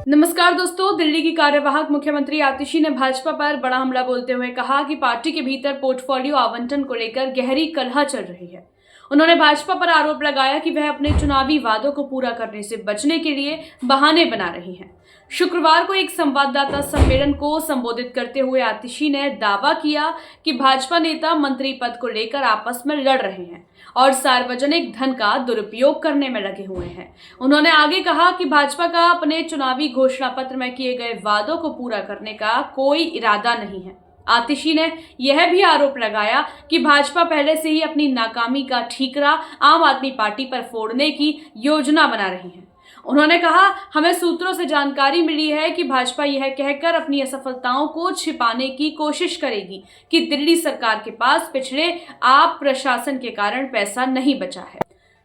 नमस्कार दोस्तों। दिल्ली की कार्यवाहक मुख्यमंत्री आतिशी ने भाजपा पर बड़ा हमला बोलते हुए कहा कि पार्टी के भीतर पोर्टफोलियो आवंटन को लेकर गहरी कलह चल रही है। उन्होंने भाजपा पर आरोप लगाया कि वह अपने चुनावी वादों को पूरा करने से बचने के लिए बहाने बना रही है। शुक्रवार को एक संवाददाता सम्मेलन को संबोधित करते हुए आतिशी ने दावा किया कि भाजपा नेता मंत्री पद को लेकर आपस में लड़ रहे हैं और सार्वजनिक धन का दुरुपयोग करने में लगे हुए हैं। उन्होंने आगे कहा कि भाजपा का अपने चुनावी घोषणा पत्र में किए गए वादों को पूरा करने का कोई इरादा नहीं है। आतिशी ने यह भी आरोप लगाया कि भाजपा पहले से ही अपनी नाकामी का ठीकरा आम आदमी पार्टी पर फोड़ने की योजना बना रही है। उन्होंने कहा, हमें सूत्रों से जानकारी मिली है कि भाजपा यह कहकर अपनी असफलताओं को छिपाने की कोशिश करेगी कि दिल्ली सरकार के पास पिछले आप प्रशासन के कारण पैसा नहीं बचा है।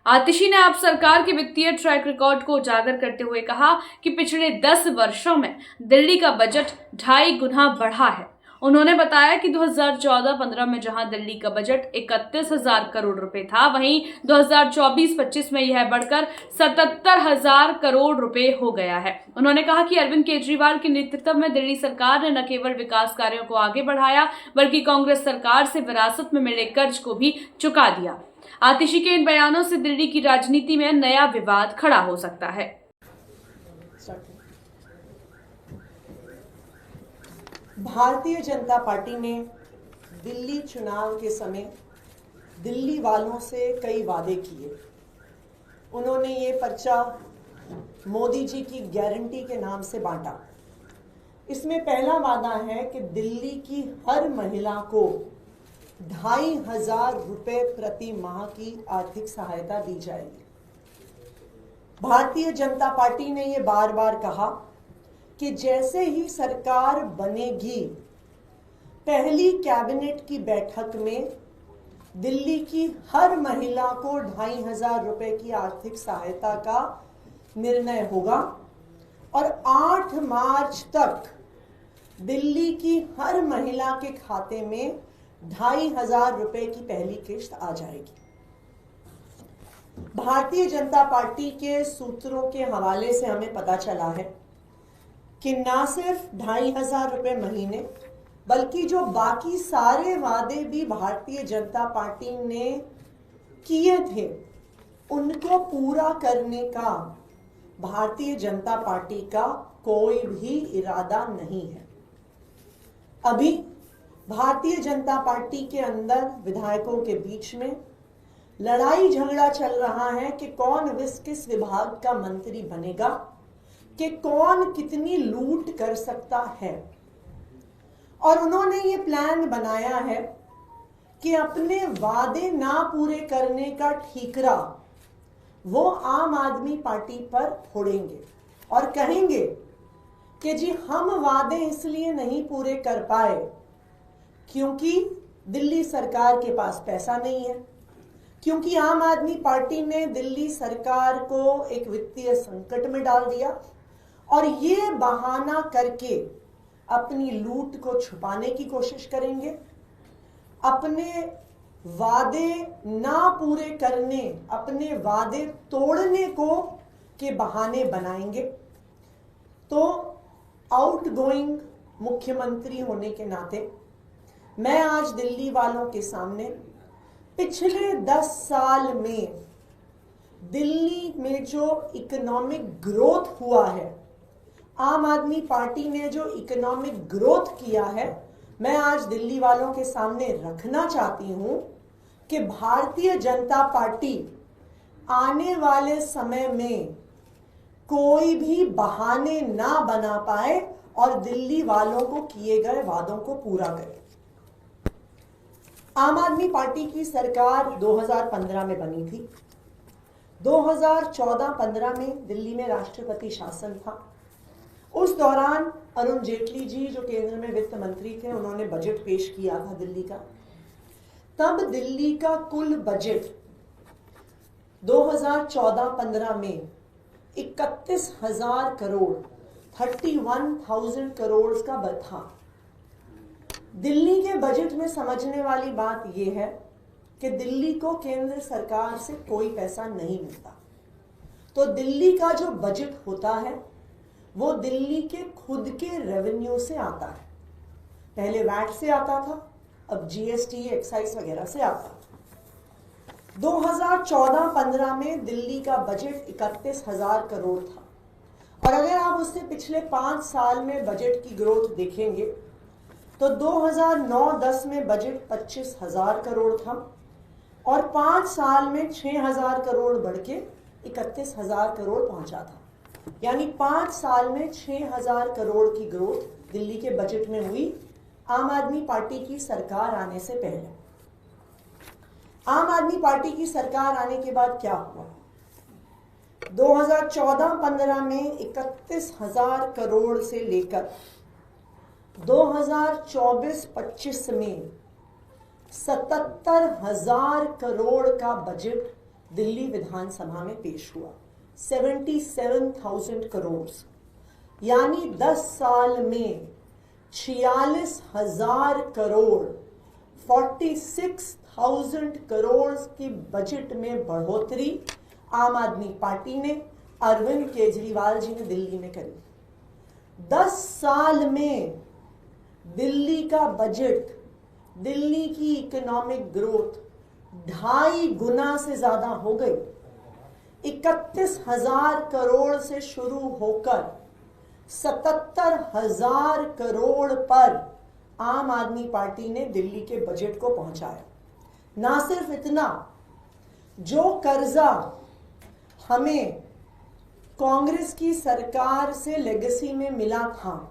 आतिशी ने आप सरकार के वित्तीय ट्रैक रिकॉर्ड को उजागर करते हुए कहा कि पिछले 10 वर्षों में दिल्ली का बजट 2.5 गुना बढ़ा है। उन्होंने बताया कि 2014-15 में जहां दिल्ली का बजट 31,000 करोड़ रुपए था, वहीं 2024-25 में यह बढ़कर 77,000 करोड़ रुपए हो गया है। उन्होंने कहा कि अरविंद केजरीवाल के नेतृत्व में दिल्ली सरकार ने न केवल विकास कार्यों को आगे बढ़ाया, बल्कि कांग्रेस सरकार से विरासत में मिले कर्ज को भी चुका दिया। आतिशी के इन बयानों से दिल्ली की राजनीति में नया विवाद खड़ा हो सकता है। भारतीय जनता पार्टी ने दिल्ली चुनाव के समय दिल्ली वालों से कई वादे किए। उन्होंने ये पर्चा मोदी जी की गारंटी के नाम से बांटा। इसमें पहला वादा है कि दिल्ली की हर महिला को 2,500 रुपए प्रति माह की आर्थिक सहायता दी जाएगी। भारतीय जनता पार्टी ने ये बार बार कहा कि जैसे ही सरकार बनेगी, पहली कैबिनेट की बैठक में दिल्ली की हर महिला को 2,500 रुपए की आर्थिक सहायता का निर्णय होगा और 8 मार्च तक दिल्ली की हर महिला के खाते में 2,500 रुपए की पहली किस्त आ जाएगी। भारतीय जनता पार्टी के सूत्रों के हवाले से हमें पता चला है कि ना सिर्फ 2,500 रुपए महीने, बल्कि जो बाकी सारे वादे भी भारतीय जनता पार्टी ने किए थे, उनको पूरा करने का भारतीय जनता पार्टी का कोई भी इरादा नहीं है। अभी भारतीय जनता पार्टी के अंदर विधायकों के बीच में लड़ाई झगड़ा चल रहा है कि कौन किस विभाग का मंत्री बनेगा, कि कौन कितनी लूट कर सकता है। और उन्होंने ये प्लान बनाया है कि अपने वादे ना पूरे करने का ठीकरा वो आम आदमी पार्टी पर फोड़ेंगे और कहेंगे कि जी हम वादे इसलिए नहीं पूरे कर पाए क्योंकि दिल्ली सरकार के पास पैसा नहीं है, क्योंकि आम आदमी पार्टी ने दिल्ली सरकार को एक वित्तीय संकट में डाल दिया और ये बहाना करके अपनी लूट को छुपाने की कोशिश करेंगे, अपने वादे ना पूरे करने, अपने वादे तोड़ने को के बहाने बनाएंगे। तो आउटगोइंग मुख्यमंत्री होने के नाते मैं आज दिल्ली वालों के सामने पिछले 10 साल में दिल्ली में जो इकोनॉमिक ग्रोथ हुआ है, आम आदमी पार्टी ने जो इकोनॉमिक ग्रोथ किया है, मैं आज दिल्ली वालों के सामने रखना चाहती हूं कि भारतीय जनता पार्टी आने वाले समय में कोई भी बहाने ना बना पाए और दिल्ली वालों को किए गए वादों को पूरा करे। आम आदमी पार्टी की सरकार 2015 में बनी थी। 2014-15 में दिल्ली में राष्ट्रपति शासन था। उस दौरान अरुण जेटली जी जो केंद्र में वित्त मंत्री थे, उन्होंने बजट पेश किया था दिल्ली का। तब दिल्ली का कुल बजट 2014-15 में 31,000 करोड़ 31,000 करोड़ का था। दिल्ली के बजट में समझने वाली बात यह है कि दिल्ली को केंद्र सरकार से कोई पैसा नहीं मिलता। तो दिल्ली का जो बजट होता है वो दिल्ली के खुद के रेवेन्यू से आता है। पहले वैट से आता था, अब जीएसटी, एक्साइज वगैरह से आता है। 2014-15 में दिल्ली का बजट 31,000 करोड़ था, और अगर आप उससे पिछले 5 साल में बजट की ग्रोथ देखेंगे तो 2009-10 में बजट 25,000 करोड़ था, और 5 साल में 6,000 करोड़ बढ़ के 31,000 करोड़ पहुंचा था। यानी 5 साल में 6,000 करोड़ की ग्रोथ दिल्ली के बजट में हुई आम आदमी पार्टी की सरकार आने से पहले। आम आदमी पार्टी की सरकार आने के बाद क्या हुआ? 2014-15 में 31,000 करोड़ से लेकर 2024-25 में 77,000 करोड़ का बजट दिल्ली विधानसभा में पेश हुआ। 77,000 करोड़, यानी 10 साल में 46,000 करोड़, 46,000 करोड़ की बजट में बढ़ोतरी आम आदमी पार्टी ने, अरविंद केजरीवाल जी ने दिल्ली में करी। 10 साल में दिल्ली का बजट, दिल्ली की इकोनॉमिक ग्रोथ 2.5 गुना से ज्यादा हो गई। 31,000 करोड़ से शुरू होकर 77,000 करोड़ पर आम आदमी पार्टी ने दिल्ली के बजट को पहुंचाया। ना सिर्फ इतना, जो कर्जा हमें कांग्रेस की सरकार से लेगेसी में मिला था,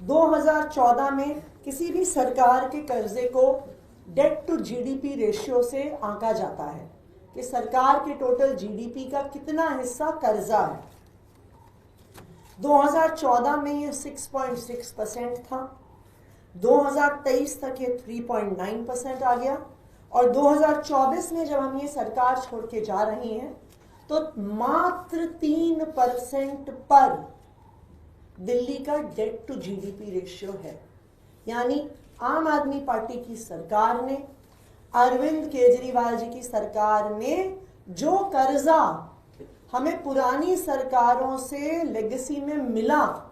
2014 में किसी भी सरकार के कर्जे को डेट टू जीडीपी रेशियो से आंका जाता है कि सरकार के टोटल जीडीपी का कितना हिस्सा कर्जा है। 2014 में ये 6.6% था, 2023 तक ये 3.9% आ गया, और 2024 में जब हम ये सरकार छोड़ के जा रहे हैं तो मात्र 3% पर दिल्ली का डेट टू जीडीपी रेशियो है। यानी आम आदमी पार्टी की सरकार ने, अरविंद केजरीवाल जी की सरकार ने जो कर्जा हमें पुरानी सरकारों से लेगेसी में मिला,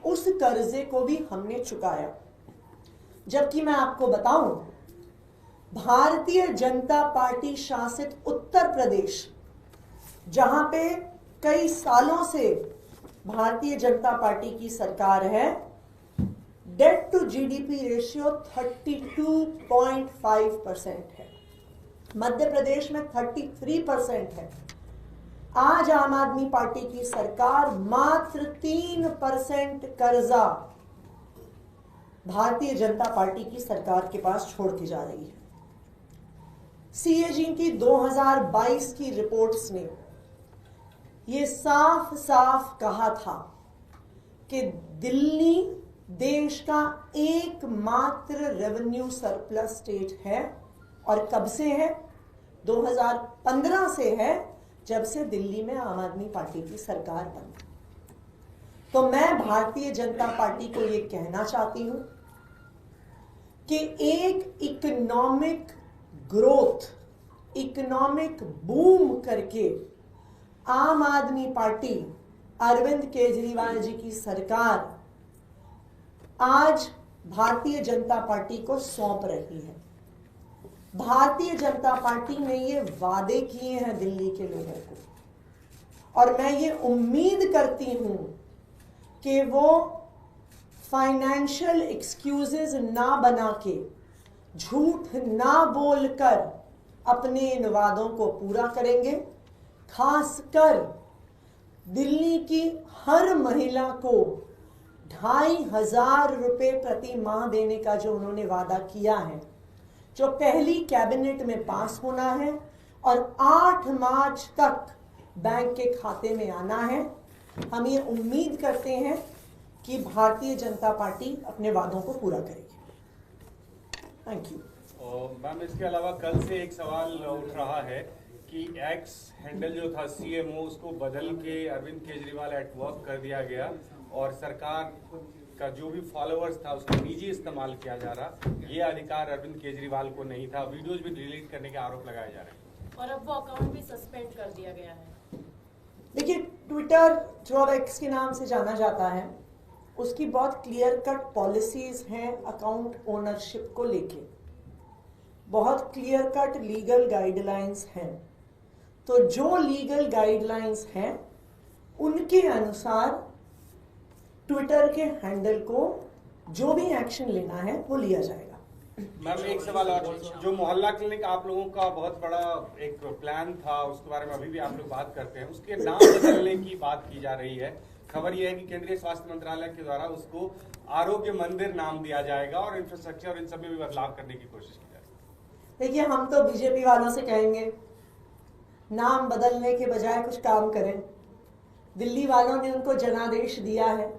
उस कर्जे को भी हमने चुकाया। जबकि मैं आपको बताऊं, भारतीय जनता पार्टी शासित उत्तर प्रदेश, जहां पे कई सालों से भारतीय जनता पार्टी की सरकार है, डेट टू जीडीपी रेशियो 32.5% है। मध्य प्रदेश में 33% है। आज आम आदमी पार्टी की सरकार मात्र 3% कर्जा भारतीय जनता पार्टी की सरकार के पास छोड़ के जा रही है। सीएजी की 2022 की रिपोर्ट्स ने ये साफ साफ कहा था कि दिल्ली देश का एकमात्र रेवेन्यू सरप्लस स्टेट है, और कब से है? 2015 से है, जब से दिल्ली में आम आदमी पार्टी की सरकार बनी। तो मैं भारतीय जनता पार्टी को ये कहना चाहती हूं कि एक इकोनॉमिक ग्रोथ, इकोनॉमिक बूम करके आम आदमी पार्टी, अरविंद केजरीवाल जी की सरकार आज भारतीय जनता पार्टी को सौंप रही है। भारतीय जनता पार्टी ने ये वादे किए हैं दिल्ली के लोगों को, और मैं ये उम्मीद करती हूं कि वो फाइनेंशियल एक्सक्यूजेस ना बना के, झूठ ना बोलकर अपने इन वादों को पूरा करेंगे। खासकर दिल्ली की हर महिला को 2,500 रुपए प्रति माह देने का जो उन्होंने वादा किया है, जो पहली कैबिनेट में पास होना है और 8 मार्च तक बैंक के खाते में आना है। हम ये उम्मीद करते हैं कि भारतीय जनता पार्टी अपने वादों को पूरा करेगी। Thank you. मैम, इसके अलावा कल से एक सवाल उठ रहा है कि एक्स हैंडल जो था सीएमओ, उसको बदल के अरविंद केजरीवाल एट वर्क कर दिया गया, और सरकार का जो भी फॉलोअर्स था उसका निजी इस्तेमाल किया जा रहा। ये अधिकार अरविंद केजरीवाल को नहीं था। वीडियोज भी डिलीट करने के आरोप लगाए जा रहे हैं, और अब वो अकाउंट भी सस्पेंड कर दिया गया है। देखिए, ट्विटर जो अब एक्स के नाम से जाना जाता है, उसकी बहुत क्लियर कट पॉलिसीज हैं अकाउंट ओनरशिप को लेके, बहुत क्लियर कट लीगल गाइडलाइंस हैं। तो जो लीगल गाइडलाइंस हैं उनके अनुसार ट्विटर के हैंडल को जो भी एक्शन लेना है वो लिया जाएगा। मैम, एक सवाल और, जो मोहल्ला क्लिनिक आप लोगों का बहुत बड़ा एक प्लान था, उसके बारे में अभी भी आप लोग बात करते हैं, उसके नाम बदलने की बात की जा रही है। खबर यह है कि केंद्रीय स्वास्थ्य मंत्रालय के द्वारा उसको आरोग्य मंदिर नाम दिया जाएगा और इंफ्रास्ट्रक्चर और इन सब में भी बदलाव करने की कोशिश की जाएगी। देखिए, हम तो बीजेपी वालों से कहेंगे नाम बदलने के बजाय कुछ काम करें। दिल्ली वालों ने उनको जनादेश दिया है,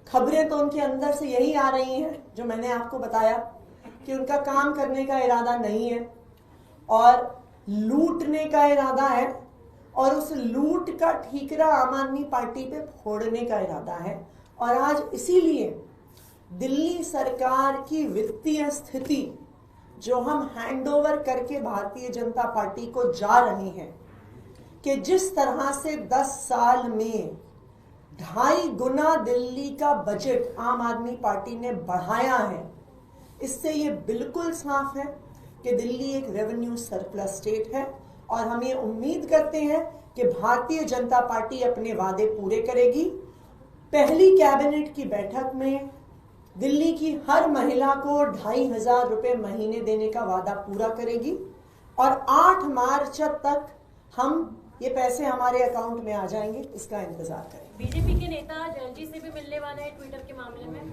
खबरें तो उनके अंदर से यही आ रही हैं जो मैंने आपको बताया कि उनका काम करने का इरादा नहीं है और लूटने का इरादा है, और उस लूट का ठीकरा आम आदमी पार्टी पे फोड़ने का इरादा है। और आज इसीलिए दिल्ली सरकार की वित्तीय स्थिति जो हम हैंडओवर करके भारतीय जनता पार्टी को जा रहे हैं, कि जिस तरह से 10 साल में 2.5 गुना दिल्ली का बजट आम आदमी पार्टी ने बढ़ाया है, इससे ये बिल्कुल साफ है कि दिल्ली एक रेवेन्यू सरप्लस स्टेट है। और हम ये उम्मीद करते हैं कि भारतीय जनता पार्टी अपने वादे पूरे करेगी। पहली कैबिनेट की बैठक में दिल्ली की हर महिला को 2,500 रुपए महीने देने का वादा पूरा करेगी और 8 मार्च तक हम ये पैसे हमारे अकाउंट में आ जाएंगे, इसका इंतजार करें। बीजेपी के नेता जयंती से भी मिलने वाले हैं ट्विटर के मामले में।